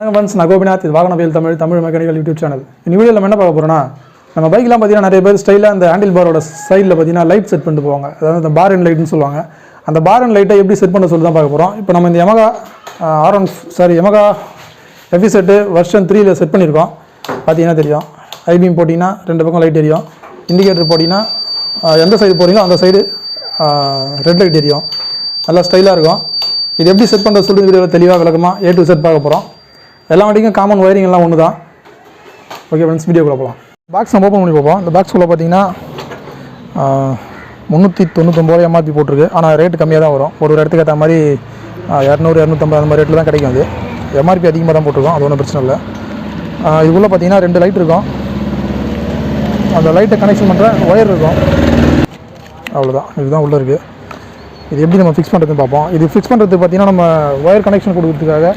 Friends, நான் கோபிநாத். இது வாகனவியல் Tamil mechanical YouTube channel. இந்த வீடியோவில் நம்ம என்ன பார்க்க போகிறோம்னா, நம்ம பைக்லாம் பார்த்தீங்கன்னா நிறைய பேர் ஸ்டைலாக அந்த ஹேண்டில் பாரோட சைடில் பார்த்தீங்கன்னா லைட் செட் பண்ணிட்டு போவாங்க. அதாவது அந்த பார் அண்ட் லைட்னு சொல்லுவாங்க. அந்த பார் அண்ட் லைட்டை எப்படி செட் பண்ண சொல்லி தான் பார்க்க போகிறோம். இப்போ நம்ம இந்த யமகா எஃபிசெட்டு வெர்ஷன் 3ல் செட் பண்ணியிருக்கோம். பார்த்தீங்கன்னா தெரியும். ஐபீம் போட்டிங்கன்னா 2 பக்கம் லைட் எரியும். இண்டிகேட்டர் போட்டிங்கன்னா எந்த சைடு போகிறீங்களோ அந்த சைடு ரெட் லைட் எரியும். நல்லா ஸ்டைலாக இருக்கும். இது எப்படி செட் பண்ணுறது சொல்லி வீடியோவில் தெளிவாக விளக்கமாக A to Z பார்க்க போகிறோம். எல்லா வண்டிக்கும் காமன் ஒயரிங் எல்லாம் ஒன்று தான். ஓகே ஃப்ரெண்ட்ஸ், வீடியோக்குள்ளே போகலாம். பாக்ஸ் நம்ம ஓப்பன் பண்ணி பார்ப்போம். இந்த பாக்ஸ்குள்ளே பார்த்தீங்கன்னா 399 எம்ஆர்பி போட்டிருக்கு. ஆனால் ரேட்டு கம்மியாக தான் வரும். ஒரு இடத்துக்கு ஏற்ற மாதிரி 200 250 அந்த மாதிரி ரேட்டில் தான் கிடைக்கும். அது எம்ஆர்பி அதிகமாக தான் போட்டிருக்கோம். அது ஒன்றும் பிரச்சனை இல்லை. இதுக்குள்ளே பார்த்தீங்கன்னா 2 லைட் இருக்கும். அந்த லைட்டை கனெக்ஷன் பண்ணுற ஒயர் இருக்கும். அவ்வளோதான். இதுதான் உள்ளே இருக்குது. இது எப்படி நம்ம ஃபிக்ஸ் பண்ணுறதுன்னு பார்ப்போம். இது ஃபிக்ஸ் பண்ணுறதுக்கு பார்த்தீங்கன்னா நம்ம ஒயர் கனெக்ஷன் கொடுக்கறதுக்காக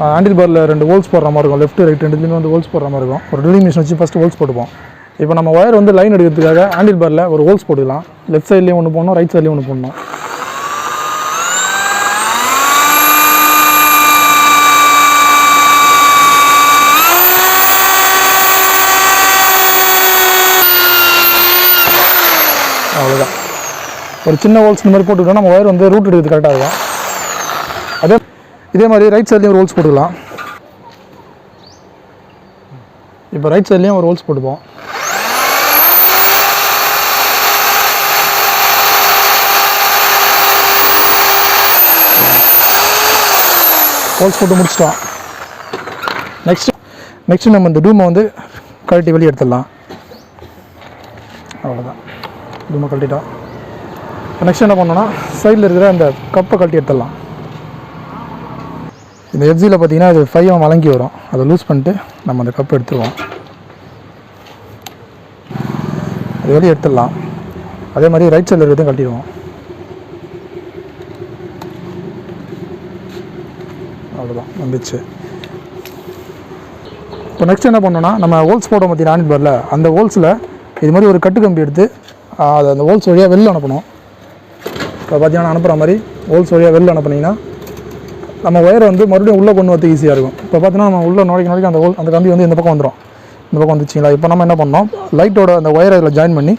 ஹேண்டில் பாரில் 2 ஹோல்ஸ் போடுற மாதிரி இருக்கும். லெஃப்ட் ரைட் ரெண்டுலேயுமே வந்து ஹோல்ஸ் போடுற மாதிரி இருக்கும். ஒரு ட்ரில்லிங் மிஷின் வச்சு ஃபஸ்ட்டு ஹோல்ஸ் போட்டுப்போம். இப்போ நம்ம ஒயர் வந்து லைன் எடுக்கிறதுக்காக ஹேண்டில் பாரில் ஒரு ஹோல்ஸ் போட்டுக்கலாம். லெஃப்ட் சைட்லேயும் ஒன்று போடணும், ரைட் சைட்லேயும் ஒன்று போடணும். அவ்வளோதான். ஒரு சின்ன ஹோல்ஸ் இந்த மாதிரி போட்டுக்கிட்டோம். நம்ம ஒயர் வந்து ரூட் எடுக்கிறது கரெக்டாக இருக்கும். இதே மாதிரி ரைட் சைட்லேயும் ஒரு ஹோல்ஸ் போட்டுக்கலாம். இப்போ ரைட் சைட்லேயும் ஒரு ஹோல்ஸ் போட்டுப்போம். ஹோல்ஸ் போட்டு முடிச்சிட்டோம். நெக்ஸ்ட்டு நம்ம இந்த டூமை வந்து கழட்டி வெளியே எடுத்துடலாம். அவ்வளோதான். டூமை கழட்டிட்டோம். நெக்ஸ்ட் என்ன பண்ணோன்னா சைடில் இருக்கிற அந்த கப்பை கழட்டி எடுத்துடலாம். இந்த எஃப்ஜியில் பார்த்தீங்கன்னா அது 5 வழங்கி வரும். அதை லூஸ் பண்ணிட்டு நம்ம அந்த கப்பை எடுத்துருவோம். அது வெளியே எடுத்துடலாம். அதே மாதிரி ரைட் சைடில் இருக்கிறதையும் கழட்டிடுவோம். அவ்வளோதான், வந்துச்சு. இப்போ நெக்ஸ்ட் என்ன பண்ணோன்னா நம்ம ஹோல்ஸ் போட பார்த்தீங்கன்னா ஹேண்டில் பாரில் அந்த ஹோல்ஸில் இது மாதிரி ஒரு கட்டு கம்பி எடுத்து அதை அந்த ஹோல்ஸ் வழியாக வெளில அனுப்பணும். இப்போ பார்த்தீங்கன்னா அனுப்புகிற மாதிரி ஹோல்ஸ் வழியாக வெளில அனுப்புனீங்கன்னா நம்ம ஒயரை வந்து மறுபடியும் உள்ளே கொண்டு வரது ஈஸியாக இருக்கும். இப்போ பார்த்தீங்கன்னா நம்ம உள்ளே நுழைக்க அந்த கம்பி வந்து இந்த பக்கம் வந்துடும். இந்த பக்கம் வந்துச்சிங்களா. இப்போ நம்ம என்ன பண்ணோம், லைட்டோட அந்த ஒயரை இதில் ஜாயின் பண்ணி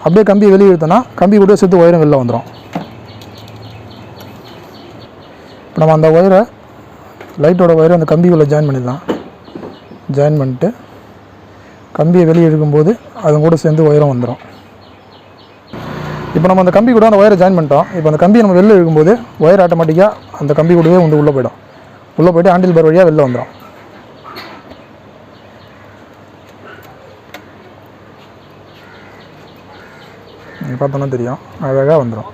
அப்படியே கம்பியை வெளியே எடுத்தோன்னா கம்பி கூட சேர்த்து ஒயரும் வெளில வந்துடும். இப்போ நம்ம அந்த ஒயரை லைட்டோட ஒயரை அந்த கம்பிக்குள்ளே ஜாயின் பண்ணிடலாம். ஜாயின் பண்ணிட்டு கம்பியை வெளியே எடுக்கும்போது அது கூட சேர்ந்து ஒயரும் வந்துடும். இப்போ நம்ம அந்த கம்பி கூட அந்த ஒயரை ஜாயின் பண்ணிட்டோம். இப்போ அந்த கம்பியை நம்ம வெளில இருக்கும்போது ஒயர் ஆட்டோமேட்டிக்காக அந்த கம்பி கூடவே வந்து உள்ளே போய்டும். உள்ளே போய்ட்டு ஹேண்டில் பார் வழியாக வெளில வந்துடும். நீங்கள் பார்த்தோன்னா தெரியும், அழகாக வந்துடும்.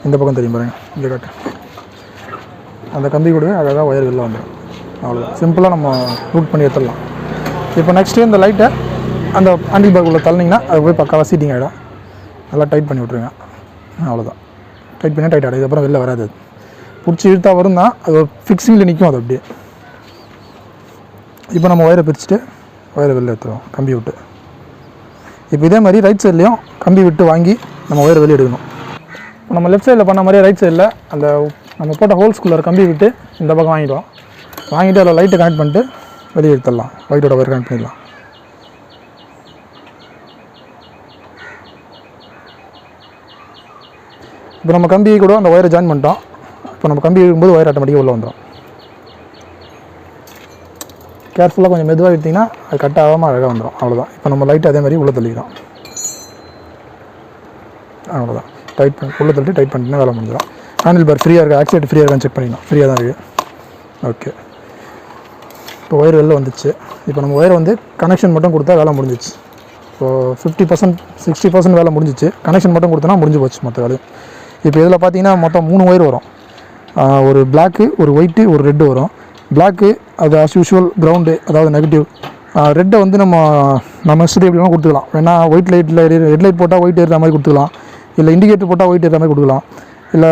இந்த பக்கம் தெரியும் பாருங்கள், இங்கே காட்டு. அந்த கம்பி கூடவே அழகாக ஒயர் வெளில வந்துடும். அவ்வளோதான். சிம்பிளாக நம்ம ரூட் பண்ணி எடுத்துடலாம். இப்போ நெக்ஸ்ட்டு இந்த லைட்டை அந்த ஹேண்டில் பார் உள்ள தள்ளினீங்கன்னா அது போய் பக்காவாக சீட்டிங் ஆகிடும். நல்லா டைட் பண்ணி விட்ருங்க. அவ்வளோதான். டைட் பண்ணி டைட் ஆகிடும். இதுக்கப்புறம் வெளில வராது. பிடிச்சி இழுத்தா வரும் தான், அது ஒரு ஃபிக்ஸிங்கில் நிற்கும். அது அப்படியே. இப்போ நம்ம ஒயரை பிரிச்சுட்டு ஒயரை வெளில எடுத்துருவோம் கம்பி விட்டு. இப்போ இதே மாதிரி ரைட் சைட்லேயும் கம்பி விட்டு வாங்கி நம்ம ஒயரை வெளியே எடுக்கணும். இப்போ நம்ம லெஃப்ட் சைடில் பண்ண மாதிரியே ரைட் சைடில் அந்த நம்ம போட்ட ஹோல்ஸ்குள்ளே கம்பி விட்டு இந்த பக்கம் வாங்கிடுவோம். வாங்கிட்டு அதில் லைட்டை கனெக்ட் பண்ணிட்டு வெளியே எடுத்துடலாம். லைட்டோட ஒயர் கனெக்ட் பண்ணிடலாம். இப்போ நம்ம கம்பியை கூட அந்த ஒயரை ஜாயின் பண்ணிட்டோம். இப்போ நம்ம கம்பி இருக்கும்போது ஒயர் ஆட்டோமேட்டிக்காக உள்ளே வந்துடும். கேர்ஃபுல்லாக கொஞ்சம் மெதுவாக எடுத்திங்கன்னா அது கட் ஆகாமல் அழகாக வந்துடும். அவ்வளோதான். இப்போ நம்ம லைட்டை அதே மாதிரி உள்ளே தள்ளிக்கிறோம். அவ்வளோதான். டைட் பண்ணி உள்ளே தள்ளி டைட் பண்ணிட்டுனா வேலை முடிஞ்சிடும். ஹேண்டில் பார் ஃப்ரீயாக இருக்குது, ஆக்சிலேட்டர் ஃப்ரீயாக இருக்கான்னு செக் பண்ணிடணும். ஃப்ரீயாக தான் இருக்குது. ஓகே. இப்போ ஒயர் வெளில வந்துச்சு. இப்போ நம்ம ஒயரை வந்து கனெக்ஷன் மட்டும் கொடுத்தா வேலை முடிஞ்சிச்சு. இப்போது 50% 60% வேலை முடிஞ்சிச்சு. கனெக்ஷன் மட்டும் கொடுத்தனா முடிஞ்சு போச்சு மற்ற வேலை. இப்போ இதில் பார்த்தீங்கன்னா மொத்தம் 3 ஒயர் வரும். ஒரு பிளாக்கு, ஒரு ஒயிட்டு, ஒரு ரெட்டு வரும். பிளாக்கு அது ஆஸ் யூஷுவல் கிரவுண்டு, அதாவது நெகட்டிவ். ரெட்டை வந்து நம்ம இஷ்டத்துக்கு எப்படினா கொடுத்துக்கலாம். வேணா ஒயிட் லைட்டில் ரெட் லைட் போட்டால் ஒயிட் ஏறுற மாதிரி கொடுத்துக்கலாம். இல்லை இண்டிகேட்டர் போட்டால் ஒயிட் ஏறுற மாதிரி கொடுக்கலாம். இல்லை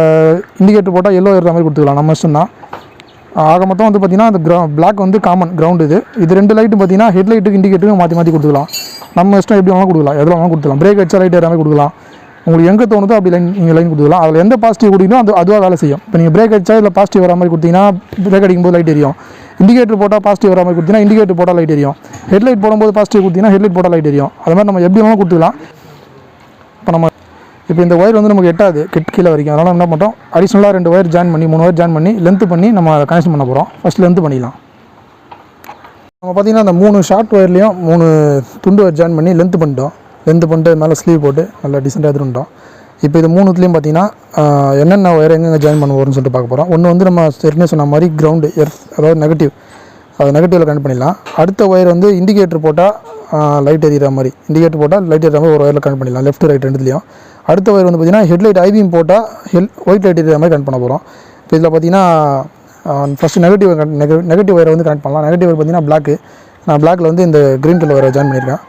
இண்டிகேட்டர் போட்டால் எல்லோ ஏறுற மாதிரி கொடுத்துக்கலாம். நம்ம இஷ்டம் தான். ஆக மொத்தம் வந்து பார்த்திங்கன்னா அந்த பிளாக் வந்து காமன் கிரவுண்டு. இது 2 லைட்டு பார்த்திங்கன்னா ஹெட் லைட்டுக்கு இண்டிகேட்டருக்கு மாற்றி கொடுத்துக்கலாம். நம்ம இஷ்டம் எப்படி வேணாலும் கொடுக்கலாம். எதில் வேணாலும் கொடுத்துக்கலாம். பிரேக் அடிச்சா லைட் ஏறாமல் கொடுக்கலாம். உங்களுக்கு எங்கே தோணுதோ அப்படி நீங்கள் லைன் கொடுத்துக்கலாம். அதில் எந்த பாசிட்டிவ் கொடுத்தீங்கன்னா அதுவாக வேலை செய்யும். இப்போ நீங்கள் பிரேக் அடிச்சா இல்லை பாசிட்டிவ் வர மாதிரி கொடுத்தீங்கன்னா பிரேக் அடிக்கும்போது லைட் எரியும். இண்டிகேட்டர் போட்டால் பாசிட்டிவ் வர மாதிரி கொடுத்தீங்கன்னா இண்டிகேட்டர் போட்டால் லைட் எரியும். ஹெட்லைட் போடும்போது பாசிட்டிவ் கொடுத்தீங்கன்னா ஹெட்லைட் போட்டால் லைட் எரியும். அது மாதிரி நம்ம எப்படி வேணாலும் கொடுத்துக்கலாம். இப்போ இந்த ஒயர் வந்து நமக்கு எட்டாது கீழே வரைக்கும். அதனால் என்ன பண்ணுறோம், அடிஷ்னலாக 2 ஒயர் ஜாயின் பண்ணி 3 ஒயர் ஜாயின் பண்ணி லென்த்து பண்ணி நம்ம கனெக்ஷன் பண்ண போகிறோம். ஃபஸ்ட் லென்த்து பண்ணிடலாம். நம்ம பார்த்திங்கன்னா அந்த 3 ஷார்ட் ஒயர்லேயும் 3 துண்டு ஒயர் ஜாயின் பண்ணி லென்த்து பண்ணிட்டு மேலே ஸ்லீவ் போட்டு நல்லா டீசெண்டாக எடுத்துட்டோம். இப்போ இது 3த்துலேயும் பார்த்திங்கன்னா என்னென்ன ஒயர் எங்கெங்கே ஜாயின் பண்ண போகிறோம்னு சொல்லிட்டு பார்க்க போகிறோம். ஒன்று வந்து நம்ம ஏற்கனவே சொன்ன மாதிரி கிரவுண்டு அதாவது நெகட்டிவ், அது நெகட்டிவில் கனெக்ட் பண்ணிடலாம். அடுத்த ஒயர் வந்து இண்டிகேட்டர் போட்டால் லைட் எரியிற மாதிரி, இண்டிகேட்டர் போட்டால் லைட் எரியிற மாதிரி ஒரு ஒயரில் கனெக்ட் பண்ணிடலாம், லெஃப்ட் ரைட் ரெண்டுலேயும். அடுத்த ஒயர் வந்து பார்த்திங்கன்னா ஹெட்லைட் ஐபீம் போட்டால் ஒயிட் லைட் எரியிற மாதிரி கனெக்ட் பண்ண போகிறோம். இப்போ இதில் பார்த்திங்கன்னா ஃபஸ்ட்டு நெகட்டிவ் ஒயரை வந்து கனெக்ட் பண்ணலாம். நெகட்டிவ் ஒயர் பார்த்திங்கன்னா பிளாக்கு, நான் பிளாக்கில் வந்து இந்த க்ரீன் கலர் ஒயரை ஜாயின் பண்ணியிருக்கேன்.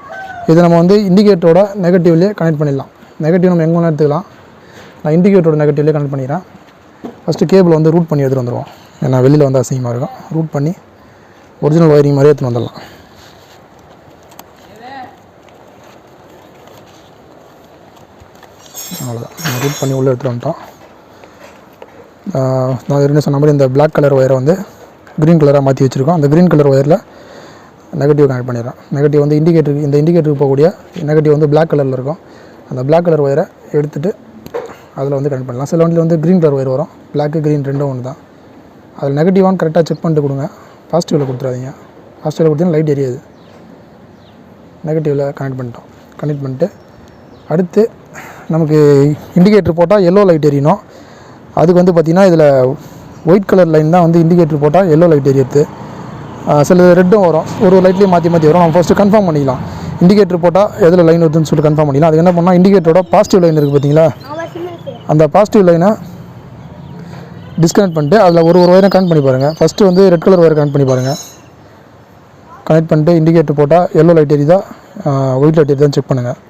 இதை நம்ம வந்து இண்டிகேட்டரோட நெகட்டிவ்லேயே கனெக்ட் பண்ணிடலாம். நெகட்டிவ் நம்ம எங்கே வேணால் எடுத்துக்கலாம். நான் இண்டிகேட்டரோட நெகட்டிவ்லேயே கனெக்ட் பண்ணிக்கிறேன். ஃபஸ்ட்டு கேபிள் வந்து ரூட் பண்ணி எடுத்துகிட்டு வந்துடுவோம். ஏன்னா வெளியில் வந்து அசிங்கமாக இருக்கும். ரூட் பண்ணி ஒரிஜினல் ஒயரிங் மாதிரியே எடுத்துகிட்டு வந்துடலாம். அவ்வளோதான், நம்ம ரூட் பண்ணி உள்ளே எடுத்துகிட்டு வந்துட்டோம். நான் ஏற்கனவே சொன்ன மாதிரி இந்த பிளாக் கலர் ஒயரை வந்து க்ரீன் கலராக மாற்றி வச்சுருக்கோம். அந்த க்ரீன் கலர் ஒயரில் நெகட்டிவ் கனெக்ட் பண்ணிடுறேன். நெகட்டிவ் வந்து இண்டிகேட்டருக்கு போகக்கூடிய நெகட்டிவ் வந்து பிளாக் கலரில் இருக்கும். அந்த பிளாக் கலர் ஒயரை எடுத்துகிட்டு அதில் வந்து கனெக்ட் பண்ணலாம். சில வண்டியில் வந்து க்ரீன் கலர் ஒயர் வரும், பிளாக்கு க்ரீன் ரெண்டும் ஒன்று தான். அதில் நெகட்டிவானு கரெக்டாக செக் பண்ணிட்டு கொடுங்க. பாசிட்டிவில் கொடுத்துறாதீங்க. பாசிட்டிவில் கொடுத்தீங்கன்னா லைட் எரியாது. நெகட்டிவில் கனெக்ட் பண்ணிட்டு அடுத்து நமக்கு இண்டிகேட்டர் போட்டால் எல்லோ லைட் எரியணும். அதுக்கு வந்து பார்த்திங்கன்னா இதில் ஒயிட் கலர் லைன் தான் வந்து இண்டிகேட்டர் போட்டால் எல்லோ லைட் எரியுது. சில ரெட்டும் வரும், ஒரு லைட்லேயும் மாற்றி வரும். நம்ம ஃபஸ்ட்டு கன்ஃபார்ம் பண்ணிக்கலாம். இண்டிகேட்டர் போட்டால் எதில் லைன் வருதுன்னு சொல்லிட்டு கன்ஃபார்ம் பண்ணிக்கலாம். அதுக்கு என்ன பண்ணால் இண்டிகேட்டரோட பாசிட்டிவ் லைன் இருக்குது பார்த்தீங்களா, அந்த பாசிட்டிவ் லைனை டிஸ்கனெக்ட் பண்ணிட்டு அதில் ஒரு ஒயரை கனெக்ட் பண்ணி பாருங்கள். ஃபஸ்ட்டு வந்து ரெட் கலர் ஒயரை கனெக்ட் பண்ணி பாருங்கள். கனெக்ட் பண்ணிட்டு இண்டிகேட்டர் போட்டால் எல்லோ லைட் எரியுதா ஒயிட் லைட் எரியுதான்னு செக் பண்ணுங்கள்.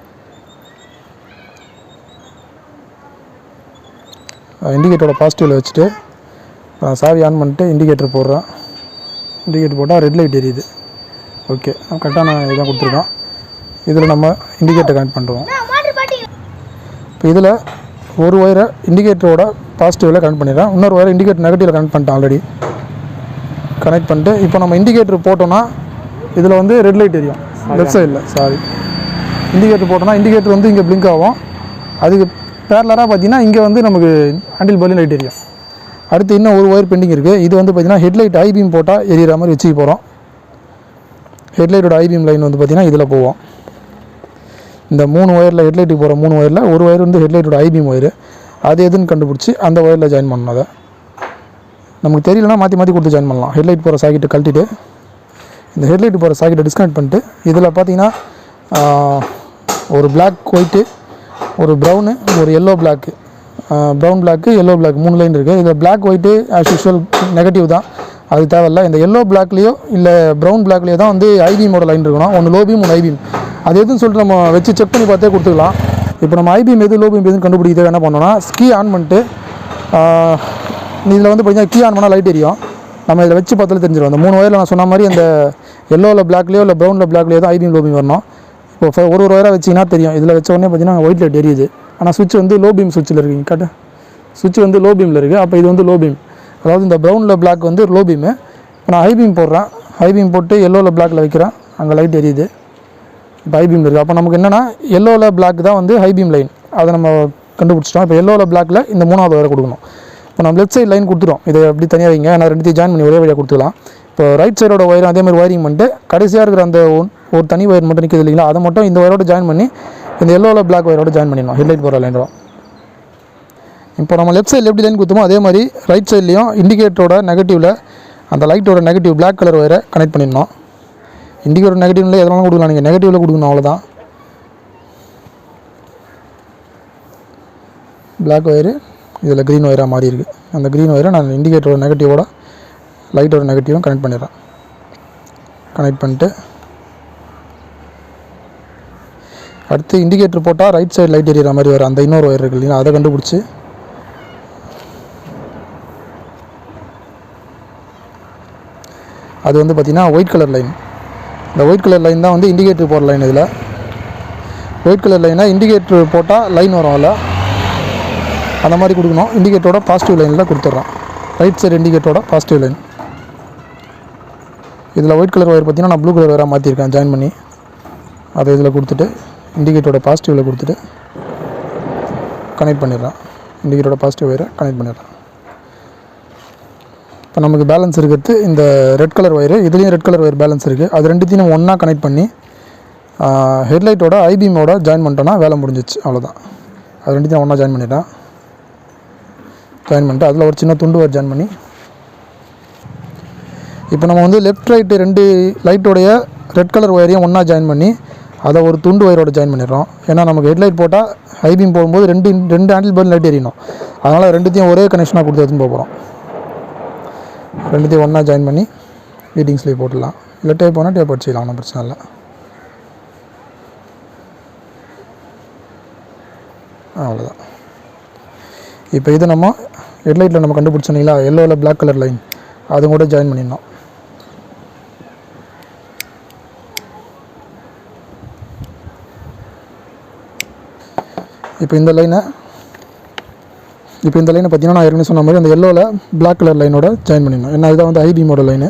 இண்டிகேட்டரோட பாசிட்டிவில் வச்சுட்டு சாவி ஆன் பண்ணிட்டு இண்டிகேட்டர் போடுறேன். இண்டிகேட்டர் போட்டால் ரெட் லைட் எரியுது. ஓகே, கரெக்டாக நான் இதான் கொடுத்துருக்கோம். இதில் நம்ம இண்டிகேட்டர் கனெக்ட் பண்ணுறோம். இப்போ இதில் ஒரு ஒயரை இண்டிகேட்டரோட பாசிட்டிவில் கனெக்ட் பண்ணிடுறேன். இன்னொரு ஒயரை இண்டிகேட்டர் நெகட்டிவில் கனெக்ட் பண்ணிட்டேன் ஆல்ரெடி. கனெக்ட் பண்ணிட்டு இப்போ நம்ம இண்டிகேட்டர் போட்டோன்னா இதில் வந்து ரெட் லைட் எரியும். லெஃப்ட் சைடில் இண்டிகேட்டர் போட்டோன்னா இண்டிகேட்டர் வந்து இங்கே பிளிங்க் ஆகும். அதுக்கு பேரலராக பார்த்தீங்கன்னா இங்கே வந்து நமக்கு ஹேண்டில் பார்லையும் லைட் எரியும். அடுத்து இன்னும் ஒரு ஒயர் பெண்டிங் இருக்குது. இது வந்து பார்த்திங்கன்னா ஹெட்லைட் ஐபீம் போட்டால் எரியிற மாதிரி வச்சுக்க போகிறோம். ஹெட்லைட்டோட ஐபீம் லைன் வந்து பார்த்திங்கன்னா இதில் போவோம். இந்த 3 ஒயரில் ஹெட்லைட்டுக்கு போகிற 3 ஒயரில் ஒரு ஒயர் வந்து ஹெட்லைட்டோட ஐபீம் ஒயரு, அது எதுன்னு கண்டுபிடிச்சி அந்த ஒயரில் ஜாயின் பண்ணணும். அதை நமக்கு தெரியலனா மாற்றி கொடுத்து ஜாயின் பண்ணலாம். ஹெட்லைட் போகிற சாக்கெட்டை கழட்டிட்டு இந்த ஹெட்லைட் போகிற சாக்கெட்டை டிஸ்கனெக்ட் பண்ணிட்டு இதில் பார்த்திங்கன்னா ஒரு பிளாக் ஒயிட்டு, ஒரு ப்ரௌனு, ஒரு yellow black, brown black, yellow black 3 line இருக்குது. இதில் black white as usual negative தான், அது தேவையில்லை. இந்த எல்லோ பிளாக்லேயோ இல்லை ப்ரௌன் பிளாக்லேயோ தான் வந்து ஐபீமோட லைன் இருக்கணும். ஒன்று லோ பீம், ஒன்று ஐபீம். அது எதுன்னு சொல்லிட்டு நம்ம வச்சு செக் பண்ணி பார்த்தே கொடுத்துக்கலாம். இப்போ நம்ம ஐபீம் எது லோ பீம் எதுன்னு கண்டுபிடிக்கிறது என்ன பண்ணோன்னா கீ ஆன் பண்ணிட்டு இதில் வந்து பார்த்திங்கன்னா கீ ஆன் பண்ணால் லைட் எரியும். நம்ம இதில் வச்சு பார்த்தாலே தெரிஞ்சிடும். அந்த 3 ஒயரில் நான் சொன்ன மாதிரி அந்த எல்லோவில் பிளாக்லேயோ இல்லை ப்ரௌனில் பிளாக்லேயோ தான் ஐபீம் லோ பீம் வரணும். இப்போ ஒரு ஒயராக வச்சிங்கன்னா தெரியும். இதில் வச்ச உடனே பார்த்திங்கன்னா ஒயிட் லைட் எரியுது. ஆனால் சுவிட்ச் வந்து லோ பீம் சுவிட்சில் இருக்குங்க. கரெக்டாக சுவிட்ச் வந்து லோ பீமில் இருக்குது. அப்போ இது வந்து லோ பீம், அதாவது இந்த ப்ரௌனில் பிளாக் வந்து லோ பீமு. இப்போ நான் ஹை பீம் போடுறேன். ஹை பீம் போட்டு எல்லோவில் பிளாக்கில் வைக்கிறேன். அங்கே லைட் எரியுது. இப்போ ஹை பீம் இருக்குது. அப்போ நமக்கு என்னென்னா எல்லோவில் பிளாக் தான் வந்து ஹை பீம் லைன், அதை நம்ம கண்டுபிடிச்சிட்டோம். இப்போ எல்லோவில் பிளாக்கில் இந்த 3வது ஒயரை கொடுக்கணும். இப்போ நம்ம லெஃப்ட் சைடு லைன் கொடுத்துட்டோம். இதை அப்படி தனியாக வைங்க, நான் ரெண்டுத்தையும் ஜாயின் பண்ணி ஒரே வழியாக கொடுத்துக்கலாம். இப்போ ரைட் சைடோட ஒயரும் அதேமாதிரி ஒயரிங் பண்ணிட்டு கடைசியாக இருக்கிற அந்த ஒரு தனி ஒயர் மட்டும் நிற்கிது இல்லைங்களா, அதை மட்டும் இந்த ஒயரோடு ஜாயின் பண்ணி இந்த எல்லோவில் பிளாக் ஒயரோடு ஜாயின் பண்ணிடணும். ஹெட்லைட் போகிற லைனோட இப்போ நம்ம லெஃப்ட் சைடில் எப்படி லைன் கொடுத்தோமோ அதே மாதிரி ரைட் சைட்லேயும் இண்டிகேட்டரோட நெகட்டிவில் அந்த லைட்டோட நெகட்டிவ் பிளாக் கலர் ஒயரை கனெக்ட் பண்ணிடணும். இண்டிகேட்டர் நெகட்டிவ்ல எதனாலும் கொடுக்கலாம், நீங்கள் நெகட்டிவில் கொடுக்கணும், அவ்வளோதான். பிளாக் ஒயரு இதில் க்ரீன் ஒயராக மாறி இருக்குது. அந்த க்ரீன் ஒயரை நான் இண்டிகேட்டரோட நெகட்டிவோட லைட்டோட நெகட்டிவும் கனெக்ட் பண்ணிடுறேன். கனெக்ட் பண்ணிட்டு அடுத்து இண்டிகேட்டர் போட்டால் ரைட் சைடு லைட் எரியிற மாதிரி வரும். அந்த இன்னொரு ஒயர் இருக்குது இல்லைங்களா, அதை கண்டுபிடிச்சி அது வந்து பார்த்திங்கன்னா ஒயிட் கலர் லைன். இந்த ஒயிட் கலர் லைன் தான் வந்து இண்டிகேட்டர் போகிற லைன். இதில் ஒயிட் கலர் லைனாக இண்டிகேட்டர் போட்டால் லைன் வரும். அதில் அந்த மாதிரி கொடுக்கணும். இண்டிகேட்டரோட பாசிட்டிவ் லைனில் கொடுத்துட்றோம். ரைட் சைடு இண்டிகேட்டரோட பாசிட்டிவ் லைன். இதில் ஒயிட் கலர் ஒயர் பார்த்தீங்கன்னா நான் ப்ளூ கலர் ஒயராக மாற்றிருக்கேன் ஜாயின் பண்ணி. அதை இதில் கொடுத்துட்டு இண்டிகேட்டரோட பாசிட்டிவில் கொடுத்துட்டு கனெக்ட் பண்ணிடுறேன். இண்டிகேட்டரோட பாசிட்டிவ் ஒயரை கனெக்ட் பண்ணிடுறேன். இப்போ நமக்கு பேலன்ஸ் இருக்கிறது இந்த ரெட் கலர் ஒயரு, இதுலேயும் ரெட் கலர் ஒயர் பேலன்ஸ் இருக்குது. அது ரெண்டுத்தையும் நம்ம ஒன்றா கனெக்ட் பண்ணி ஹெட்லைட்டோட ஐபீமோட ஜாயின் பண்ணிட்டோன்னா வேலை முடிஞ்சிச்சு, அவ்வளோதான். அது ரெண்டுத்தையும் ஒன்றா ஜாயின் பண்ணிட்டேன். ஜாயின் பண்ணிட்டு அதில் ஒரு சின்ன துண்டு ஒயர் ஜாயின் பண்ணி இப்போ நம்ம வந்து லெஃப்ட் ரைட்டு 2 லைட்டோடைய ரெட் கலர் ஒயரையும் ஒன்றா ஜாயின் பண்ணி அதை ஒரு துண்டு ஒயரோட ஜாயின் பண்ணிடுறோம். ஏன்னா நமக்கு ஹெட்லைட் போட்டால் ஐபீம் போகும்போது ரெண்டு ஹேண்டில் பார் லைட் எரியணும். அதனால் ரெண்டுத்தையும் ஒரே கனெக்ஷனாக கொடுத்து எடுத்துன்னு போகிறோம். ரெண்டுத்தையும் ஒன்றா ஜாயின் பண்ணி ஹீட்டிங் ஸ்லீவ் போட்டுடலாம். இல்லை டேப் போனால் டேப் அடிச்சிடலாம், ஒன்றும் பிரச்சனை இல்லை. அவ்வளோதான். இப்போ இது நம்ம ஹெட்லைட்டில் நம்ம கண்டுபிடிச்சோன்னீங்களா எல்லோவில் பிளாக் கலர் லைன், அது கூட ஜாயின் பண்ணிடணும். இப்போ இந்த லைனை பார்த்தீங்கன்னா நான் ஏற்கனவே சொன்ன மாதிரி அந்த எல்லோவில் பிளாக் கலர் லைனோட ஜாயின் பண்ணிடணும். ஏன்னா இதான் வந்து ஐபீமோட லைனு.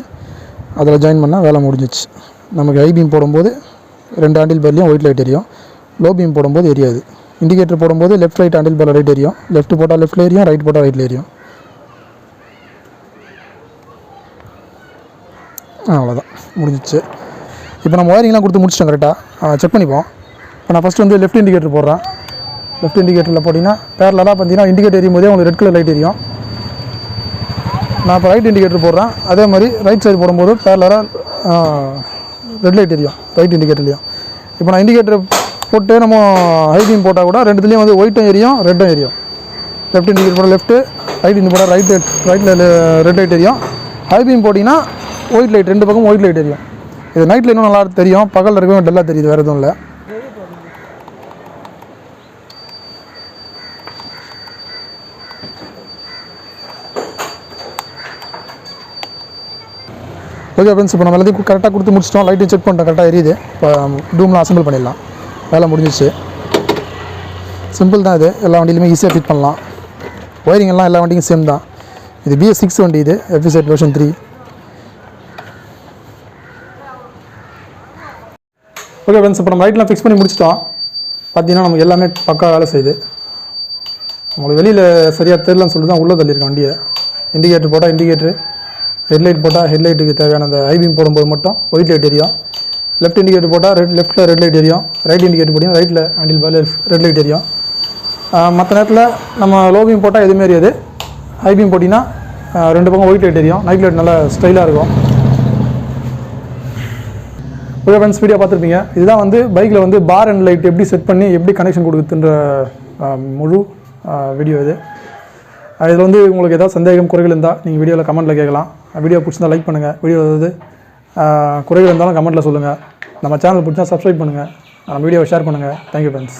அதில் ஜாயின் பண்ணால் வேலை முடிஞ்சிச்சு. நமக்கு ஐபீம் போடும்போது 2 ஹேண்டில் பார்லையும் ஒயிட் லைட் எரியும். லோ பீம் போடும்போது எரியாது. இண்டிகேட்டர் போடும்போது left right handle bar right எரியும். லெஃப்ட் போட்டால் லெஃப்ட்டில் எரியும், ரைட் போட்டால் ரைட்டில் எரியும். அவ்வளோதான், முடிஞ்சிச்சு. இப்போ நம்ம ஒயரிங்லாம் கொடுத்து முடிச்சிட்டோம். கரெக்டாக செக் பண்ணிப்போம். இப்போ நான் ஃபஸ்ட்டு வந்து லெஃப்ட் இண்டிகேட்டர் போடுறேன். லெஃப்ட் இண்டிகேட்டரில் போட்டிங்கன்னா பேரலாக பார்த்தீங்கன்னா இண்டிகேட்டர் எரியும் போதே உங்களுக்கு ரெட் கலர் லைட் எரியும். நான் இப்போ ரைட் இண்டிகேட்டர் போடுறேன். அதே மாதிரி ரைட் சைடு போடும்போது பேரலாக ரெட் லைட் எரியும் ரைட் இண்டிகேட்டர்லேயும். இப்போ நான் இண்டிகேட்டர் போட்டு நம்ம ஹைபீம் போட்டால் கூட ரெண்டுத்துலேயும் வந்து ஒயிட்டும் எரியும், ரெட்டும் எரியும். லெஃப்ட் இண்டிகேட்டர் போட லெஃப்ட்டு, ரைட் இண்டிகேட்டர் போட ரைட்டில் ரெட் லைட் எரியும். ஹைபீம் போட்டிங்கன்னா ஒயிட் லைட், 2 பக்கம் ஒயிட் லைட் எரியும். இது நைட்டில் இன்னும் நல்லா தெரியும், பகலில் இருக்கவே டல்லாக தெரியுது, வேறு எதுவும் இல்லை. ஓகே ஃப்ரெண்ட்ஸ், இப்போ நம்ம எல்லாத்தையும் கரெக்டாக கொடுத்து முடிச்சிட்டோம். லைட்டையும் செக் பண்ணிட்டோம், கரெக்டாக எரியுது. இப்போ டூம்லாம் அசம்பிள் பண்ணிடலாம். வேலை முடிஞ்சிச்சு. சிம்பிள் தான் இது. எல்லா வண்டியிலுமே ஈஸியாக ஃபிட் பண்ணலாம். ஒயரிங் எல்லாம் எல்லா வண்டிக்கும் சேம் தான். இது BS6 வண்டி, இது FZ version 3. ஓகே ஃப்ரெண்ட்ஸ், இப்போ நம்ம லைட்லாம் ஃபிக்ஸ் பண்ணி முடிச்சிட்டோம். பார்த்தீங்கன்னா நமக்கு எல்லாமே பக்கா வேலை செய்யுது. உங்களுக்கு வெளியில் சரியாக தெரியலன்னு சொல்லி தான் உள்ளே தள்ளியிருக்கேன் வண்டியை. இண்டிகேட்டர் போட்டால் இண்டிகேட்டரு, ஹெட்லைட் போட்டால் ஹெட்லைட்டுக்கு தேவையான அந்த ஐபீம் போடும்போது மட்டும் ஒயிட் லைட் எரியும். லெஃப்ட் இண்டிகேட்டர் போட்டால் லெஃப்ட்டில் ரெட் லைட் எரியும். ரைட் இண்டிகேட்டர் போட்டிங்கன்னா ரைட்டில் ஹேண்டில் பார் ரெட் லைட் எரியும். மற்ற நேரத்தில் நம்ம லோ பீம் போட்டால் எதுவுமே எரியாது. ஹை பீம் போட்டிங்கன்னா 2 பக்கம் ஒயிட் லைட் எரியும். நைட் லைட் நல்லா ஸ்டைலாக இருக்கும். ஓகே ஃப்ரெண்ட்ஸ், வீடியோ பார்த்துருப்பீங்க. இதுதான் வந்து பைக்கில் வந்து பார் அண்ட் லைட் எப்படி செட் பண்ணி எப்படி கனெக்ஷன் கொடுக்குதுன்ற முழு வீடியோ இது. இதில் வந்து உங்களுக்கு ஏதாவது சந்தேகம் குறைகள் இருந்தால் நீங்கள் வீடியோவில் கமெண்ட்டில் கேட்கலாம். வீடியோ பிடிச்சிருந்தா லைக் பண்ணுங்கள். வீடியோ ஏதாவது குறைகள் இருந்தாலும் கமெண்ட்டில் சொல்லுங்கள். நம்ம சேனல் பிடிச்சா சப்ஸ்கிரைப் பண்ணுங்கள். வீடியோவை ஷேர் பண்ணுங்கள். Thank you friends.